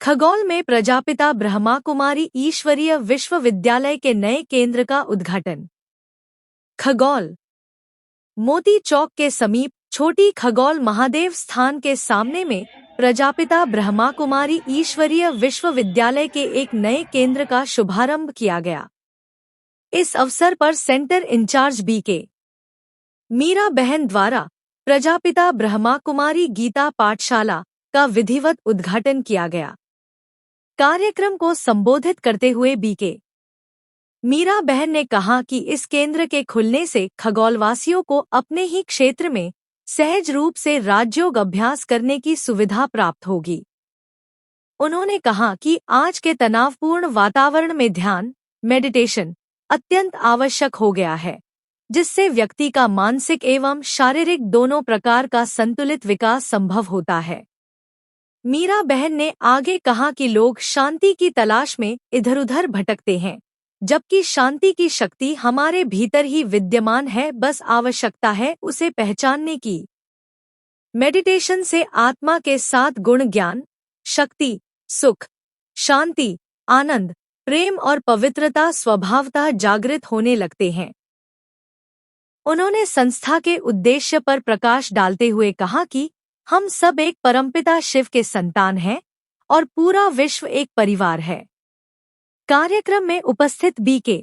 खगौल में प्रजापिता ब्रह्मा कुमारी ईश्वरीय विश्वविद्यालय के नए केंद्र का उद्घाटन। खगौल मोती चौक के समीप छोटी खगौल महादेव स्थान के सामने में प्रजापिता ब्रह्मा कुमारी ईश्वरीय विश्वविद्यालय के एक नए केंद्र का शुभारंभ किया गया। इस अवसर पर सेंटर इंचार्ज बीके मीरा बहन द्वारा प्रजापिता ब्रह्मा कुमारी गीता पाठशाला का विधिवत उद्घाटन किया गया। कार्यक्रम को संबोधित करते हुए बीके मीरा बहन ने कहा कि इस केंद्र के खुलने से खगौलवासियों को अपने ही क्षेत्र में सहज रूप से राजयोग अभ्यास करने की सुविधा प्राप्त होगी। उन्होंने कहा कि आज के तनावपूर्ण वातावरण में ध्यान, मेडिटेशन अत्यंत आवश्यक हो गया है, जिससे व्यक्ति का मानसिक एवं शारीरिक दोनों प्रकार का संतुलित विकास संभव होता है। मीरा बहन ने आगे कहा कि लोग शांति की तलाश में इधर-उधर भटकते हैं, जबकि शांति की शक्ति हमारे भीतर ही विद्यमान है, बस आवश्यकता है उसे पहचानने की। मेडिटेशन से आत्मा के 7 गुण ज्ञान, शक्ति, सुख, शांति, आनंद, प्रेम और पवित्रता स्वभावतः जागृत होने लगते हैं। उन्होंने संस्था के उद्देश्य पर प्रकाश डालते हुए कहा कि हम सब एक परमपिता शिव के संतान हैं और पूरा विश्व एक परिवार है। कार्यक्रम में उपस्थित बीके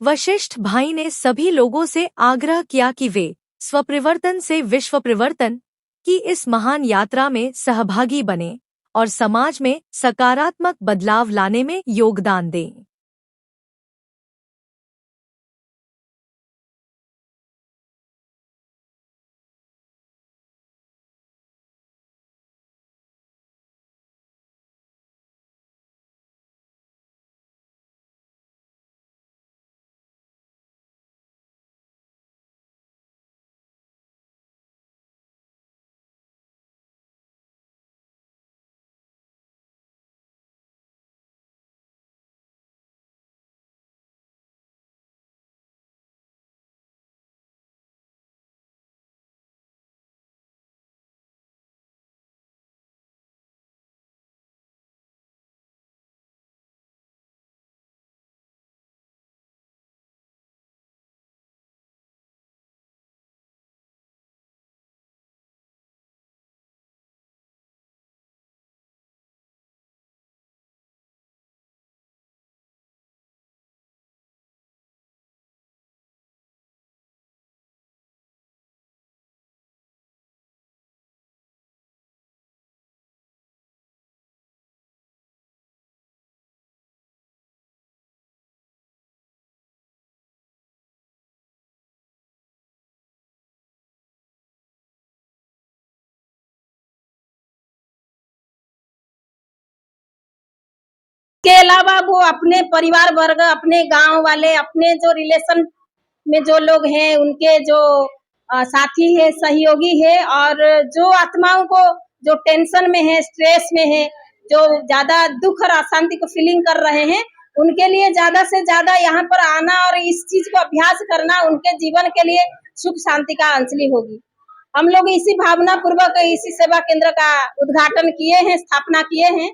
वशिष्ठ भाई ने सभी लोगों से आग्रह किया कि वे स्वपरिवर्तन से विश्व परिवर्तन की इस महान यात्रा में सहभागी बनें और समाज में सकारात्मक बदलाव लाने में योगदान दें। के अलावा वो अपने परिवार वर्ग, अपने गांव वाले, अपने जो रिलेशन में जो लोग हैं, उनके जो साथी है, सहयोगी है, और जो आत्माओं को जो टेंशन में है, स्ट्रेस में है, जो ज्यादा दुख और अशांति को फीलिंग कर रहे हैं, उनके लिए ज्यादा से ज्यादा यहाँ पर आना और इस चीज को अभ्यास करना उनके जीवन के लिए सुख शांति का अंजलि होगी। हम लोग इसी भावना पूर्वक इसी सेवा केंद्र का उद्घाटन किए हैं, स्थापना किए हैं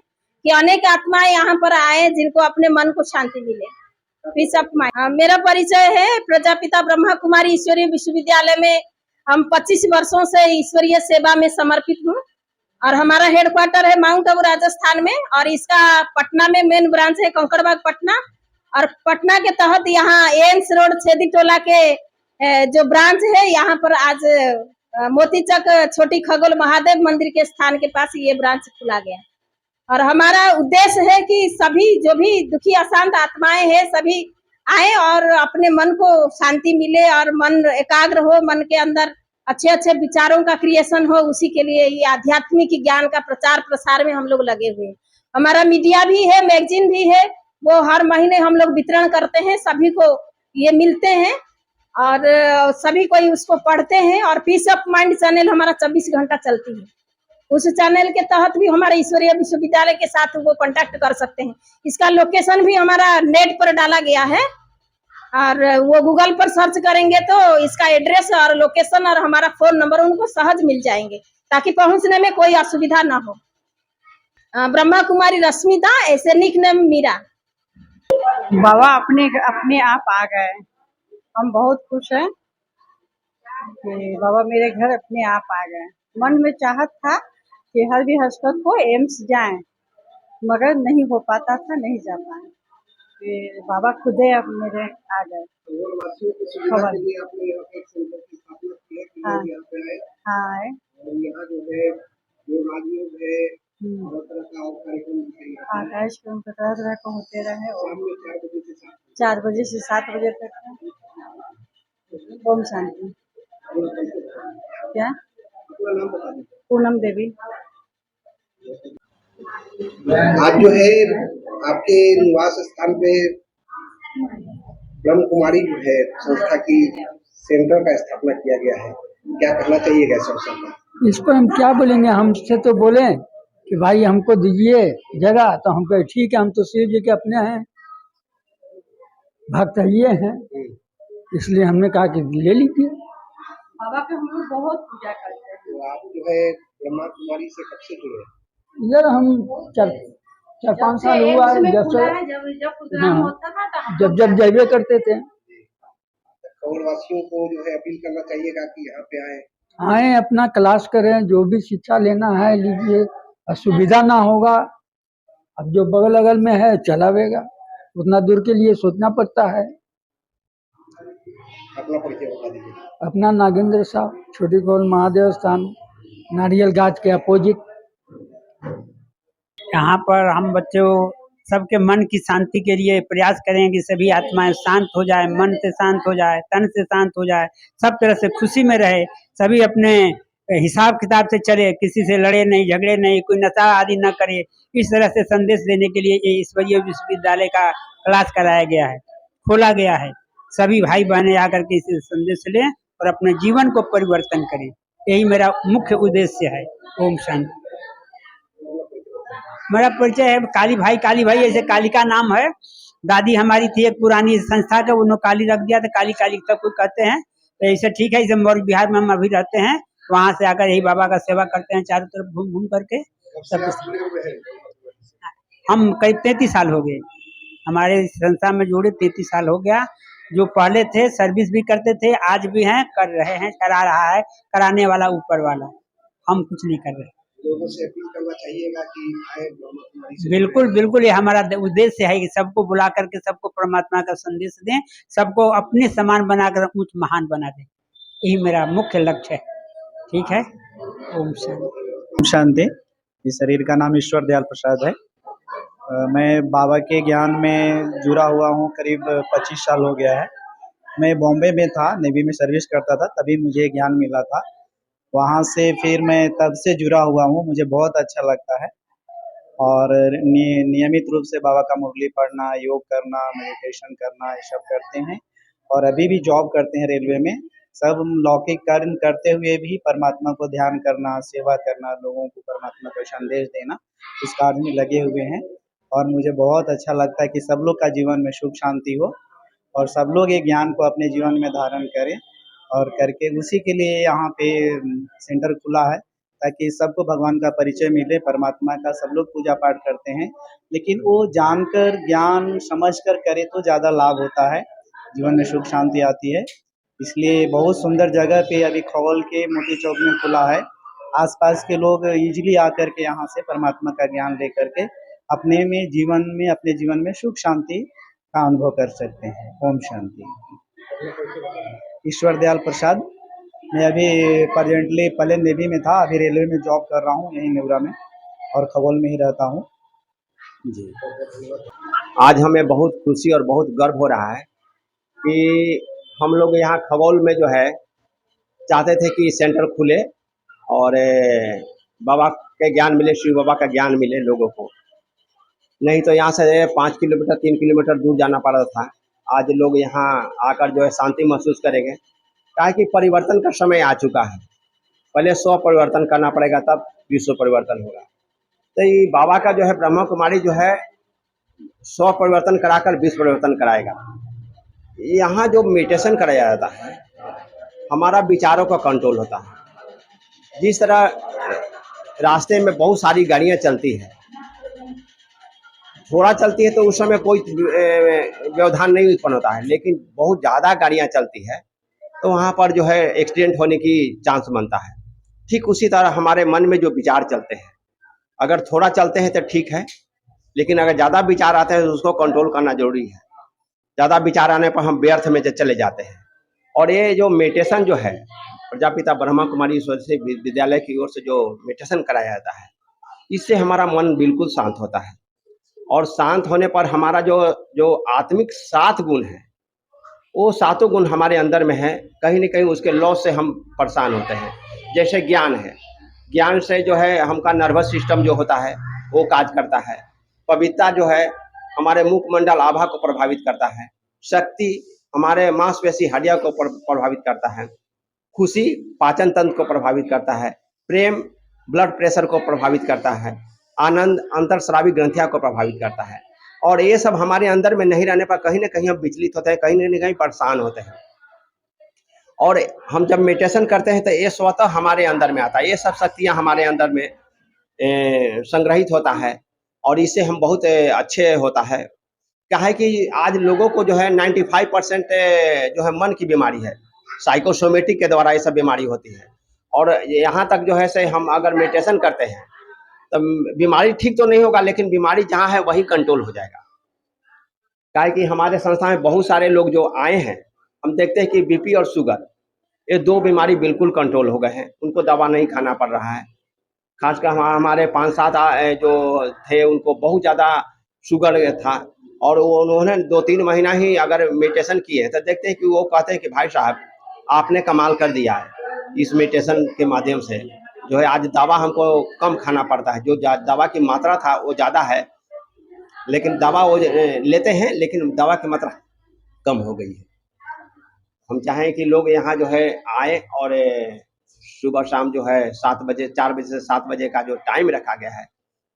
कि अनेक आत्माएं यहाँ पर आए जिनको अपने मन को शांति मिले। Peace of mind. मेरा परिचय है प्रजापिता ब्रह्मा कुमारी ईश्वरीय विश्वविद्यालय में हम 25 वर्षों से ईश्वरीय सेवा में समर्पित हूँ और हमारा हेडक्वार्टर है माउंट आबू राजस्थान में, और इसका पटना में मेन ब्रांच है कंकड़बाग पटना, और पटना के तहत यहाँ एम्स रोड छेदी टोला के जो ब्रांच है, यहाँ पर आज मोतीचक छोटी खगोल महादेव मंदिर के स्थान के पास ये ब्रांच खुला गया। और हमारा उद्देश्य है कि सभी जो भी दुखी अशांत आत्माएं हैं, सभी आए और अपने मन को शांति मिले और मन एकाग्र हो, मन के अंदर अच्छे अच्छे विचारों का क्रिएशन हो। उसी के लिए ये आध्यात्मिक ज्ञान का प्रचार प्रसार में हम लोग लगे हुए हैं। हमारा मीडिया भी है, मैगजीन भी है, वो हर महीने हम लोग वितरण करते हैं, सभी को ये मिलते हैं और सभी कोई उसको पढ़ते हैं। और पीस ऑफ माइंड चैनल हमारा 24 घंटा चलती है, उस चैनल के तहत भी हमारे ईश्वरीय विश्वविद्यालय के साथ वो कांटेक्ट कर सकते हैं। इसका लोकेशन भी हमारा नेट पर डाला गया है और वो गूगल पर सर्च करेंगे तो इसका एड्रेस और लोकेशन और हमारा फोन नंबर उनको सहज मिल जाएंगे, ताकि पहुंचने में कोई असुविधा ना हो। ब्रह्मा कुमारी रश्मिता, ऐसे निक नेम मीरा। बाबा अपने अपने आप आ गए। हम बहुत खुश हैं कि बाबा मेरे घर अपने आप आ गए। मन में चाहत था कि हर भी हस्बैंड को एम्स जाएं, मगर नहीं हो पाता था, नहीं जा पाए। फिर बाबा खुदे अब मेरे आ गए। खबर हाँ हाँ आए। यहाँ जो है जो राजयोग है तरह तरह का और कार्यक्रम हाँ कार्यक्रम तो तरह तरह का होते रहे और शाम में 4 बजे से 7 4 बजे से 7 बजे तक है। ओम शांति। क्या? अपना नाम बता दीजिए। पूनम देवी। आज जो है आपके निवास स्थान पे ब्रह्म कुमारी जो है संस्था की सेंटर का स्थापना किया गया है, क्या कहना चाहिएगा इस अवसर पर? इस पर हम क्या बोलेंगे, हमसे तो बोले कि भाई हमको दीजिए जगह, तो हम कहे ठीक है, हम तो शिव जी के अपने हैं, भक्त ये हैं, इसलिए हमने कहा कि ले लीजिए। बाबा के हम लोग बहुत पूजा करते हैं। तो आप जो है ब्रह्मा कुमारी से कब से जुड़े? इधर हम 4-5 साल हुआ है, जब से प्रोग्राम होता था तो हम जब जाइए करते थे। खगोल वासियों को जो है अपील करना चाहिएगा कि यहाँ पे आए, अपना क्लास करें, जो भी शिक्षा लेना है लीजिए। असुविधा ना होगा, अब जो बगल अगल में है चलावेगा, उतना दूर के लिए सोचना पड़ता है। अपना परिचय बता दीजिए। अपना नागेंद्र साहब, छोटी खोल महादेव स्थान, नारियल गाछ के अपोजिट। यहाँ पर हम बच्चों सबके मन की शांति के लिए प्रयास करें कि सभी आत्माएं शांत हो जाए, मन से शांत हो जाए, तन से शांत हो जाए, सब तरह से खुशी में रहे, सभी अपने हिसाब किताब से चले, किसी से लड़े नहीं, झगड़े नहीं, कोई नशा आदि न करे। इस तरह से संदेश देने के लिए ये ईश्वरीय विश्वविद्यालय का क्लास कराया गया है, खोला गया है। सभी भाई बहनें आकर के इस संदेश लें और अपने जीवन को परिवर्तन करें, यही मेरा मुख्य उद्देश्य है। ओम शांति। मेरा परिचय है काली भाई, ऐसे काली का नाम है। दादी हमारी थी एक पुरानी संस्था का, उन्होंने काली रख दिया, तो काली सब कुछ कहते हैं। तो ऐसे ठीक है, इसे मौर्य बिहार में हम अभी रहते हैं, वहां से आकर यही बाबा का सेवा करते हैं, चारों तरफ घूम घूम करके। सब हम करीब 33 साल हो गए हमारे संस्था में जुड़े, 33 साल हो गया। जो पहले थे सर्विस भी करते थे, आज भी हैं, कर रहे हैं, करा रहा है, कराने वाला ऊपर वाला, हम कुछ नहीं कर रहे। लोगों से अपील करना चाहिएगा कि आए ब्रह्मा कुमारी से। बिल्कुल ये हमारा उद्देश्य है कि सबको बुला करके सबको परमात्मा का संदेश दें, सबको अपने समान बनाकर उच्च महान बना दें, यही मेरा मुख्य लक्ष्य है। ठीक है। ओम शांति। इस शरीर का नाम ईश्वर दयाल प्रसाद है। मैं बाबा के ज्ञान में जुड़ा हुआ हूँ, करीब 25 साल हो गया है। मैं बॉम्बे में था, नेवी में सर्विस करता था, तभी मुझे ज्ञान मिला था। वहाँ से फिर मैं तब से जुड़ा हुआ हूँ, मुझे बहुत अच्छा लगता है। और नियमित रूप से बाबा का मुरली पढ़ना, योग करना, मेडिटेशन करना, ये सब करते हैं। और अभी भी जॉब करते हैं रेलवे में। सब लौकिक कार्य करते हुए भी परमात्मा को ध्यान करना, सेवा करना, लोगों को परमात्मा का संदेश देना, इस कार्य में लगे हुए हैं। और मुझे बहुत अच्छा लगता है कि सब लोग का जीवन में सुख शांति हो और सब लोग ये ज्ञान को अपने जीवन में धारण करें, और करके उसी के लिए यहाँ पे सेंटर खुला है, ताकि सबको भगवान का परिचय मिले, परमात्मा का। सब लोग पूजा पाठ करते हैं, लेकिन वो जानकर, ज्ञान समझकर करे तो ज़्यादा लाभ होता है, जीवन में सुख शांति आती है। इसलिए बहुत सुंदर जगह पे अभी खगोल के मोती चौक में खुला है। आसपास के लोग इजीली आकर के यहाँ से परमात्मा का ज्ञान लेकर के अपने जीवन में सुख शांति का अनुभव कर सकते हैं। ओम शांति। ईश्वर दयाल प्रसाद। मैं अभी प्रेजेंटली पहले नेवी में था, अभी रेलवे में जॉब कर रहा हूँ, यहीं नेवरा में, और खगोल में ही रहता हूँ जी। आज हमें बहुत खुशी और बहुत गर्व हो रहा है कि हम लोग यहाँ खगोल में जो है चाहते थे कि सेंटर खुले और बाबा के ज्ञान मिले, शिव बाबा का ज्ञान मिले लोगों को। नहीं तो यहाँ से 5 किलोमीटर 3 किलोमीटर दूर जाना पड़ता था। आज लोग यहाँ आकर जो है शांति महसूस करेंगे, क्या है कि परिवर्तन का समय आ चुका है। पहले 100 परिवर्तन करना पड़ेगा, तब विश्व परिवर्तन होगा। तो ये बाबा का जो है ब्रह्मा कुमारी जो है 100 परिवर्तन कराकर विश्व परिवर्तन कराएगा। यहाँ जो मेडिटेशन कराया जाता है, हमारा विचारों का कंट्रोल होता है। जिस तरह रास्ते में बहुत सारी गाड़ियाँ चलती है, थोड़ा चलती है तो उस समय कोई व्यवधान नहीं उत्पन्न होता है, लेकिन बहुत ज़्यादा गाड़ियाँ चलती है तो वहाँ पर जो है एक्सीडेंट होने की चांस बनता है। ठीक उसी तरह हमारे मन में जो विचार चलते हैं, अगर थोड़ा चलते हैं तो ठीक है, लेकिन अगर ज़्यादा विचार आते हैं तो उसको कंट्रोल करना जरूरी है। ज़्यादा विचार आने पर हम व्यर्थ में चले जाते हैं। और ये जो मेडिटेशन जो है, प्रजापिता ब्रह्मा कुमारी ईश्वरीय विद्यालय की ओर से जो मेडिटेशन कराया जाता है, इससे हमारा मन बिल्कुल शांत होता है। और शांत होने पर हमारा जो जो आत्मिक 7 गुण है, वो 7 गुण हमारे अंदर में है, कहीं न कहीं उसके लॉस से हम परेशान होते हैं। जैसे ज्ञान है, ज्ञान से जो है हमका नर्वस सिस्टम जो होता है वो काज करता है। पवित्रता जो है हमारे मुखमंडल आभा को प्रभावित करता है। शक्ति हमारे मांसपेशी हड्डियों को प्रभावित करता है। खुशी पाचन तंत्र को प्रभावित करता है। प्रेम ब्लड प्रेशर को प्रभावित करता है। आनंद अंतरस्रावी ग्रंथियां को प्रभावित करता है। और ये सब हमारे अंदर में नहीं रहने पर कहीं ना कहीं हम विचलित होते हैं, कहीं ना कहीं परेशान होते हैं। और हम जब मेडिटेशन करते हैं तो ये स्वतः हमारे अंदर में आता है, ये सब शक्तियाँ हमारे अंदर में संग्रहित होता है और इससे हम बहुत अच्छे होता है। क्या है कि आज लोगों को जो है 95% जो है मन की बीमारी है, साइकोसोमेटिक के द्वारा ये सब बीमारी होती है। और यहाँ तक जो है से हम अगर मेडिटेशन करते हैं तो बीमारी ठीक तो नहीं होगा, लेकिन बीमारी जहाँ है वही कंट्रोल हो जाएगा। क्या है कि हमारे संस्था में बहुत सारे लोग जो आए हैं, हम देखते हैं कि बीपी और शुगर ये 2 बीमारी बिल्कुल कंट्रोल हो गए हैं, उनको दवा नहीं खाना पड़ रहा है। खासकर हमारे 5-7 जो थे उनको बहुत ज़्यादा शुगर था और वो उन्होंने 2-3 महीना ही अगर मेडिटेशन किए तो देखते हैं कि वो कहते हैं कि भाई साहब आपने कमाल कर दिया है इस मेडिटेशन के माध्यम से। जो है आज दवा हमको कम खाना पड़ता है, जो दवा की मात्रा था वो ज़्यादा है, लेकिन दवा वो लेते हैं लेकिन दवा की मात्रा कम हो गई है। हम चाहें कि लोग यहाँ जो है आए और सुबह शाम जो है 7 बजे 4 बजे से 7 बजे का जो टाइम रखा गया है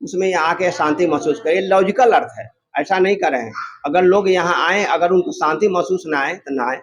उसमें यहाँ आके शांति महसूस करें। लॉजिकल अर्थ है, ऐसा नहीं कर रहे हैं। अगर लोग यहाँ आए, अगर उनको शांति महसूस ना आए तो ना आए।